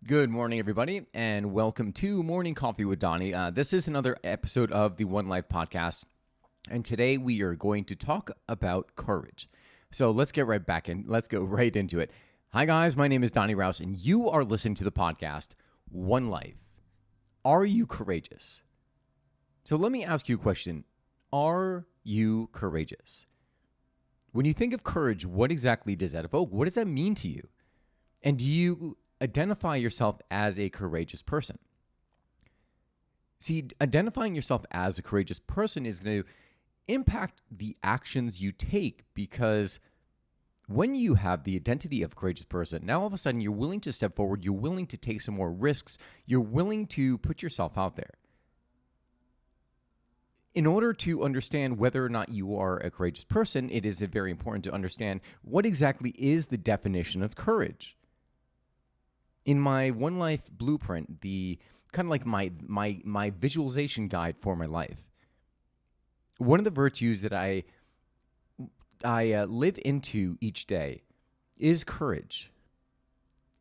Good morning, everybody, and welcome to Morning Coffee with Donnie. This is another episode of the One Life podcast, and today we are going to talk about courage. So let's get right back in. Let's go right into it. Hi, guys. My name is Donnie Rouse, and you are listening to the podcast One Life. Are you courageous? So let me ask you a question. Are you courageous? When you think of courage, what exactly does that evoke? What does that mean to you? And do you identify yourself as a courageous person? See, identifying yourself as a courageous person is going to impact the actions you take, because when you have the identity of a courageous person, now all of a sudden you're willing to step forward, you're willing to take some more risks, you're willing to put yourself out there. In order to understand whether or not you are a courageous person, it is very important to understand what exactly is the definition of courage. In my One Life blueprint, the kind of like my visualization guide for my life, one of the virtues that I live into each day is courage.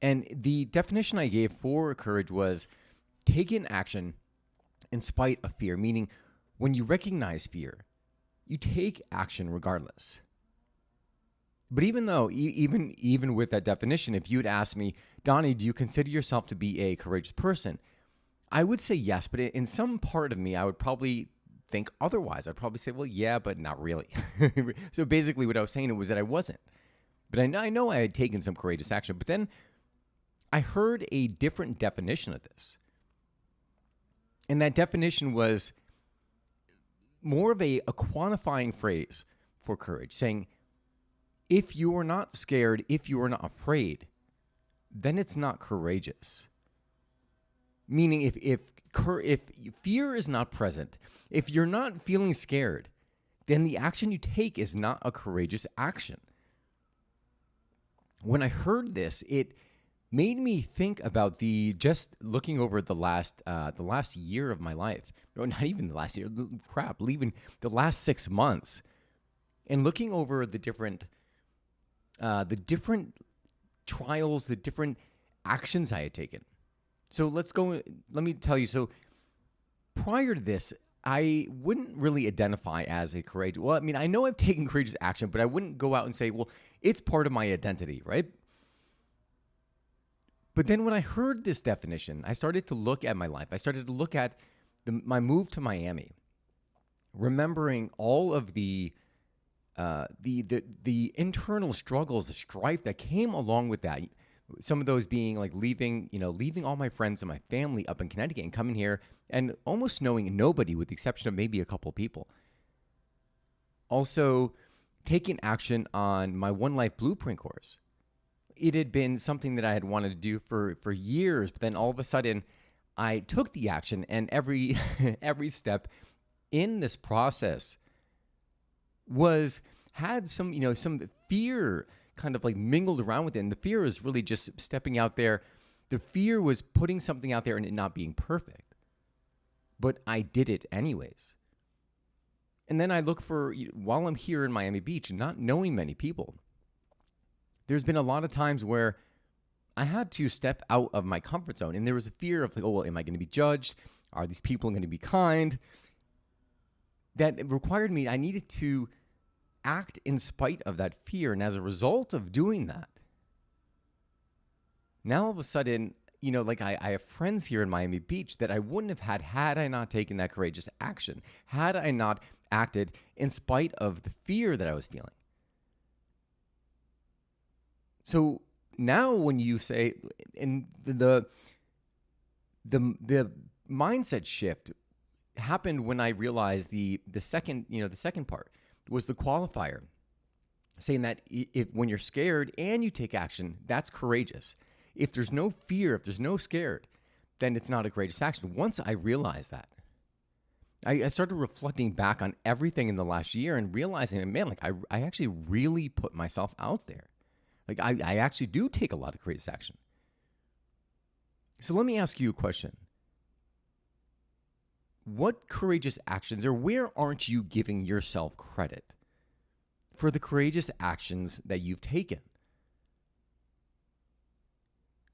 And the definition I gave for courage was taking action in spite of fear, meaning when you recognize fear, you take action regardless. But even though, even with that definition, if you'd ask me, Donnie, do you consider yourself to be a courageous person? I would say yes, but in some part of me, I would probably think otherwise. I'd probably say, well, yeah, but not really. So basically what I was saying was that I wasn't. But I know I had taken some courageous action. But then I heard a different definition of this. And that definition was more of a quantifying phrase for courage, saying, if you are not scared, if you are not afraid, then it's not courageous. Meaning if fear is not present, if you're not feeling scared, then the action you take is not a courageous action. When I heard this, it made me think about just looking over the last year of my life, or not even the last year, even the last 6 months, and looking over the different trials, the different actions I had taken. So let me tell you. So prior to this, I wouldn't really identify as a courageous. Well, I mean, I know I've taken courageous action, but I wouldn't go out and say, well, it's part of my identity, right? But then when I heard this definition, I started to look at my life. I started to look at my move to Miami, remembering all of the internal struggles, the strife that came along with that. Some of those being like leaving all my friends and my family up in Connecticut and coming here and almost knowing nobody with the exception of maybe a couple people. Also, taking action on my One Life Blueprint course. It had been something that I had wanted to do for years, but then all of a sudden I took the action, and every step in this process had some fear kind of like mingled around with it. And the fear is really just stepping out there. The fear was putting something out there and it not being perfect. But I did it anyways. And then I look while I'm here in Miami Beach, not knowing many people, there's been a lot of times where I had to step out of my comfort zone. And there was a fear of like, oh, well, am I going to be judged? Are these people going to be kind? That required me, I needed to act in spite of that fear. And as a result of doing that, now all of a sudden, I have friends here in Miami Beach that I wouldn't have had I not taken that courageous action, had I not acted in spite of the fear that I was feeling. So now when you say, and the mindset shift happened when I realized the second part was the qualifier, saying that when you're scared and you take action, that's courageous. If there's no fear, if there's no scared, then it's not a courageous action. Once I realized that, I started reflecting back on everything in the last year and realizing, man, like I actually really put myself out there. Like I actually do take a lot of courageous action. So let me ask you a question. What courageous actions, or where aren't you giving yourself credit for the courageous actions that you've taken?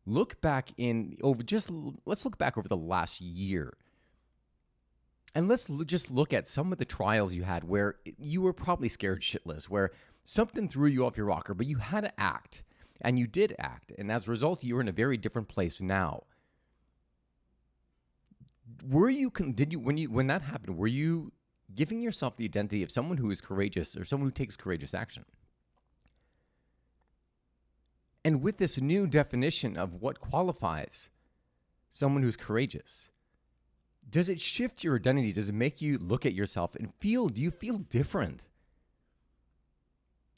let's look back over the last year. And just look at some of the trials you had where you were probably scared shitless, where something threw you off your rocker, but you had to act, and you did act. And as a result, you were in a very different place now. When that happened, were you giving yourself the identity of someone who is courageous or someone who takes courageous action? And with this new definition of what qualifies someone who's courageous, does it shift your identity? Does it make you look at yourself and do you feel different?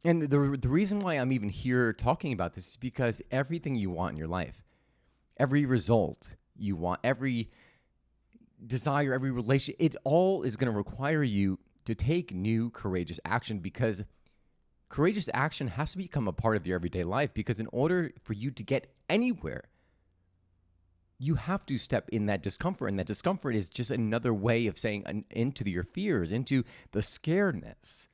And the reason why I'm even here talking about this is because everything you want in your life, every result you want, every desire, every relationship, it all is going to require you to take new courageous action, because courageous action has to become a part of your everyday life, because in order for you to get anywhere, you have to step in that discomfort. And that discomfort is just another way of saying into your fears, into the scaredness.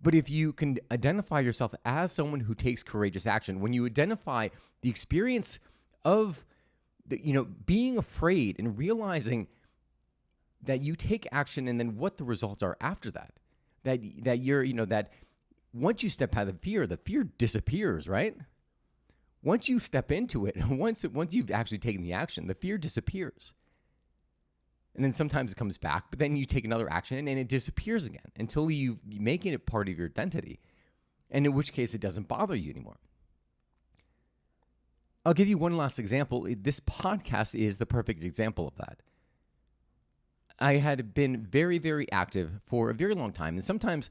But if you can identify yourself as someone who takes courageous action, when you identify the experience of being afraid and realizing that you take action, and then what the results are after that, that once you step out of the fear disappears, right? Once you step into it, once you've actually taken the action, the fear disappears. And then sometimes it comes back, but then you take another action and it disappears again until you make it a part of your identity, and in which case it doesn't bother you anymore. I'll give you one last example. This podcast is the perfect example of that. I had been very, very active for a very long time, and sometimes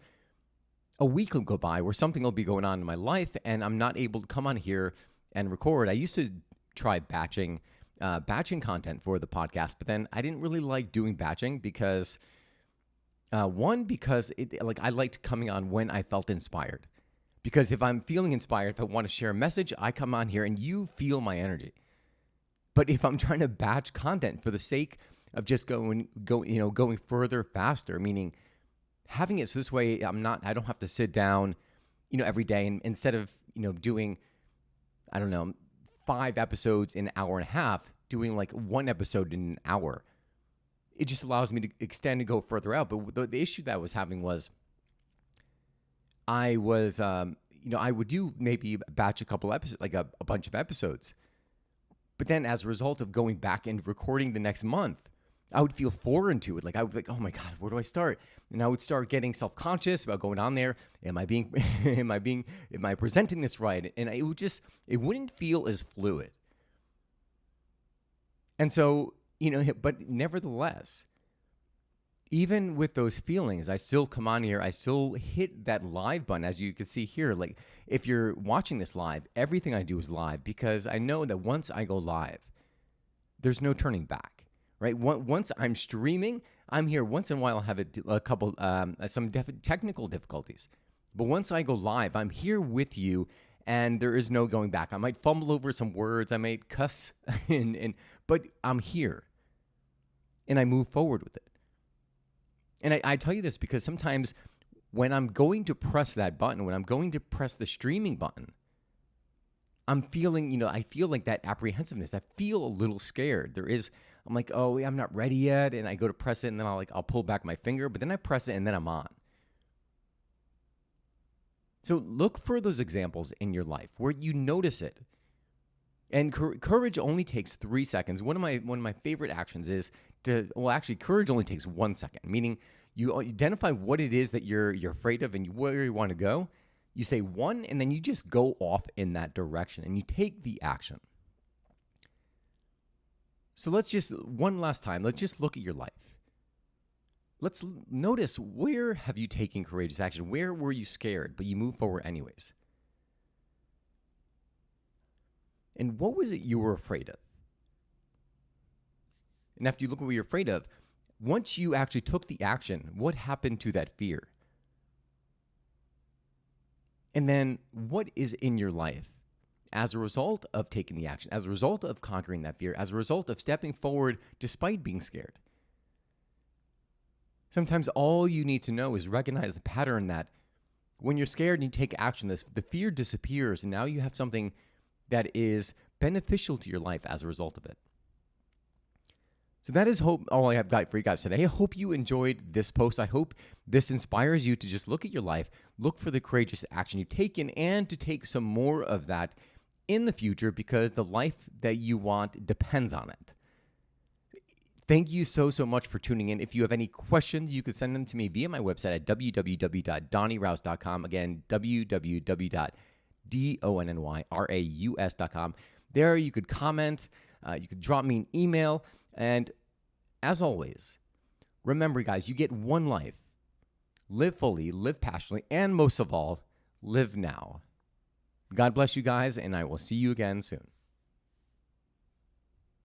a week will go by where something will be going on in my life and I'm not able to come on here and record. I used to try batching content for the podcast, but then I didn't really like doing batching because I liked coming on when I felt inspired. Because if I'm feeling inspired, if I want to share a message, I come on here and you feel my energy. But if I'm trying to batch content for the sake of just going further, faster, meaning having it so this way I don't have to sit down, every day, and instead of, doing, 5 episodes in an hour and a half, doing like 1 episode in an hour, it just allows me to extend and go further out. But the issue that I was having was I would do maybe batch a couple episodes, like a bunch of episodes. But then as a result of going back and recording the next month, I would feel foreign to it. Like I would be like, oh my God, where do I start? And I would start getting self-conscious about going on there. Am I presenting this right? And it wouldn't feel as fluid. And so, but nevertheless, even with those feelings, I still come on here. I still hit that live button, as you can see here. Like if you're watching this live, everything I do is live, because I know that once I go live, there's no turning back, right? Once I'm streaming, I'm here. Once in a while, I'll have a couple, some technical difficulties. But once I go live, I'm here with you, and there is no going back. I might fumble over some words. I might cuss, but I'm here, and I move forward with it. And I tell you this because sometimes when I'm going to press that button, when I'm going to press the streaming button, I'm feeling, I feel like that apprehensiveness. I feel a little scared. I'm like, oh, I'm not ready yet. And I go to press it, and then I'll pull back my finger, but then I press it, and then I'm on. So look for those examples in your life where you notice it. And courage only takes 3 seconds. One of my favorite actions is courage only takes 1 second, meaning you identify what it is that you're afraid of and where you want to go. You say one, and then you just go off in that direction, and you take the action. So one last time, let's just look at your life. Let's notice, where have you taken courageous action? Where were you scared, but you moved forward anyways? And what was it you were afraid of? And after you look at what you're afraid of, once you actually took the action, what happened to that fear? And then what is in your life as a result of taking the action, as a result of conquering that fear, as a result of stepping forward despite being scared? Sometimes all you need to know is recognize the pattern that When you're scared and you take action, the fear disappears, and now you have something that is beneficial to your life as a result of it. So that is all I have got for you guys today. I hope you enjoyed this post. I hope this inspires you to just look at your life, look for the courageous action you've taken, and to take some more of that in the future, because the life that you want depends on it. Thank you so much for tuning in. If you have any questions, you can send them to me via my website at www.donnyraus.com. Again, www.donnyraus.com. There you could comment, you could drop me an email, and as always, remember guys, you get one life. Live fully, live passionately, and most of all, live now. God bless you guys, and I will see you again soon.